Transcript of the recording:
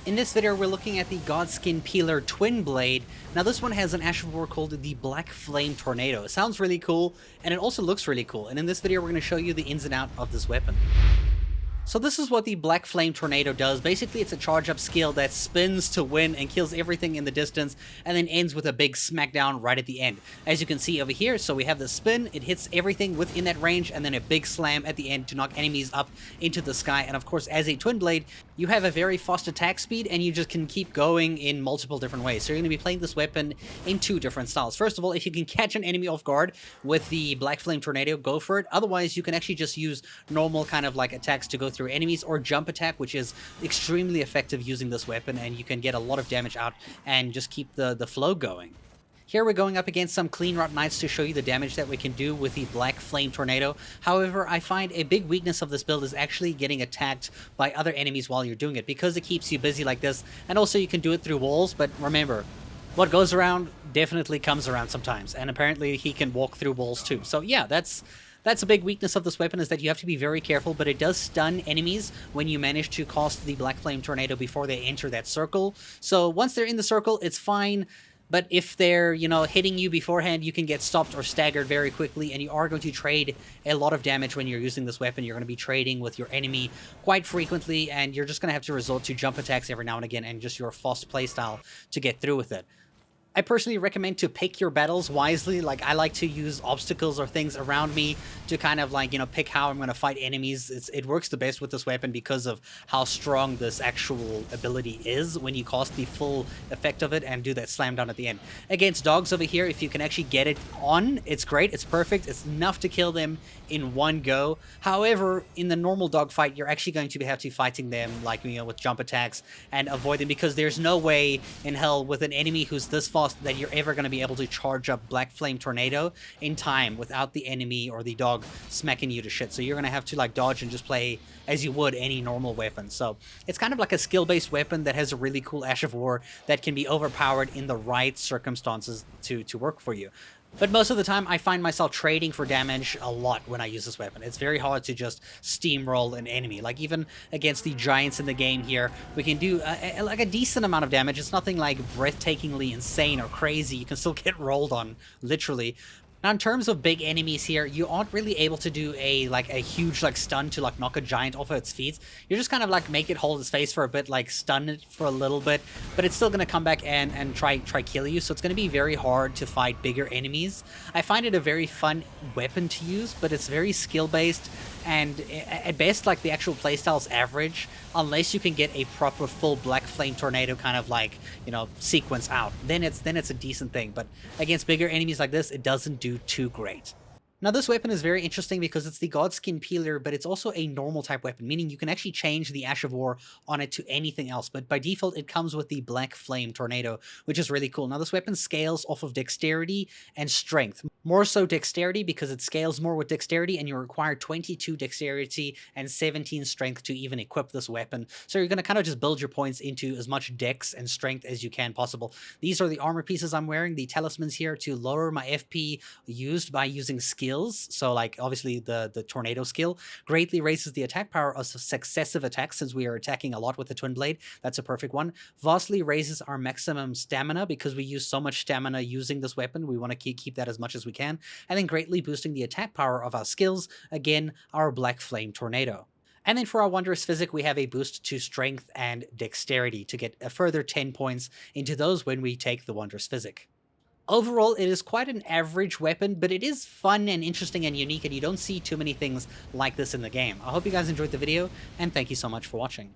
In this video, we're looking at the Godskin Peeler Twin Blade. Now this one has an Ash of War called the Black Flame Tornado. It sounds really cool, and it also looks really cool. And in this video, we're going to show you the ins and outs of this weapon. So this is what the Black Flame Tornado does. Basically, it's a charge-up skill that spins to win and kills everything in the distance, and then ends with a big smackdown right at the end. As you can see over here, so we have the spin, it hits everything within that range, and then a big slam at the end to knock enemies up into the sky. And of course, as a Twin Blade, you have a very fast attack speed, and you just can keep going in multiple different ways. So you're going to be playing this weapon in two different styles. First of all, if you can catch an enemy off guard with the Black Flame Tornado, go for it. Otherwise, you can actually just use normal kind of like attacks to go through enemies, or jump attack, which is extremely effective using this weapon, and you can get a lot of damage out and just keep the flow going. Here we're going up against some Clean Route Knights to show you the damage that we can do with the Black Flame Tornado. However, I find a big weakness of this build is actually getting attacked by other enemies while you're doing it, because it keeps you busy like this, and also you can do it through walls. But remember, what goes around definitely comes around sometimes, and apparently he can walk through walls too. So yeah, that's a big weakness of this weapon, is that you have to be very careful, but it does stun enemies when you manage to cast the Black Flame Tornado before they enter that circle. So once they're in the circle, it's fine, but if they're, hitting you beforehand, you can get stopped or staggered very quickly, and you are going to trade a lot of damage when you're using this weapon. You're going to be trading with your enemy quite frequently, and you're just going to have to resort to jump attacks every now and again, and just your fast playstyle to get through with it. I personally recommend to pick your battles wisely. Like, I like to use obstacles or things around me to kind of like, pick how I'm going to fight enemies. It works the best with this weapon because of how strong this actual ability is when you cast the full effect of it and do that slam down at the end. Against dogs over here, if you can actually get it on, it's great. It's perfect. It's enough to kill them in one go. However, in the normal dog fight, you're actually going to have to fighting them like, with jump attacks and avoid them, because there's no way in hell with an enemy who's this far that you're ever going to be able to charge up Black Flame Tornado in time without the enemy or the dog smacking you to shit. So you're going to have to like dodge and just play as you would any normal weapon. So it's kind of like a skill-based weapon that has a really cool Ash of War that can be overpowered in the right circumstances to work for you. But most of the time, I find myself trading for damage a lot when I use this weapon. It's very hard to just steamroll an enemy. Like, even against the giants in the game here, we can do like a decent amount of damage. It's nothing like breathtakingly insane or crazy. You can still get rolled on, literally. Now, in terms of big enemies here, you aren't really able to do a huge stun to knock a giant off of its feet. You're just kind of make it hold its face for a bit, stun it for a little bit, but it's still going to come back and try kill you. So it's going to be very hard to fight bigger enemies. I find it a very fun weapon to use, but it's very skill based, and at best the actual playstyle is average, unless you can get a proper full Black Flame Tornado kind of sequence out. Then it's a decent thing, but against bigger enemies like this, it doesn't do too great. Now, this weapon is very interesting because it's the Godskin Peeler, but it's also a normal type weapon, meaning you can actually change the Ash of War on it to anything else, but by default, it comes with the Black Flame Tornado, which is really cool. Now, this weapon scales off of dexterity and strength. More so dexterity, because it scales more with dexterity, and you require 22 dexterity and 17 strength to even equip this weapon. So you're going to kind of just build your points into as much dex and strength as you can possible. These are the armor pieces I'm wearing, the talismans here to lower my FP used by using skills. So obviously the tornado skill greatly raises the attack power of successive attacks, since we are attacking a lot with the Twin Blade. That's a perfect one. Vastly raises our maximum stamina, because we use so much stamina using this weapon. We want to keep that as much as we can. And then greatly boosting the attack power of our skills, again, our Black Flame Tornado. And then for our Wondrous Physic, we have a boost to Strength and Dexterity to get a further 10 points into those when we take the Wondrous Physic. Overall, it is quite an average weapon, but it is fun and interesting and unique, and you don't see too many things like this in the game. I hope you guys enjoyed the video, and thank you so much for watching.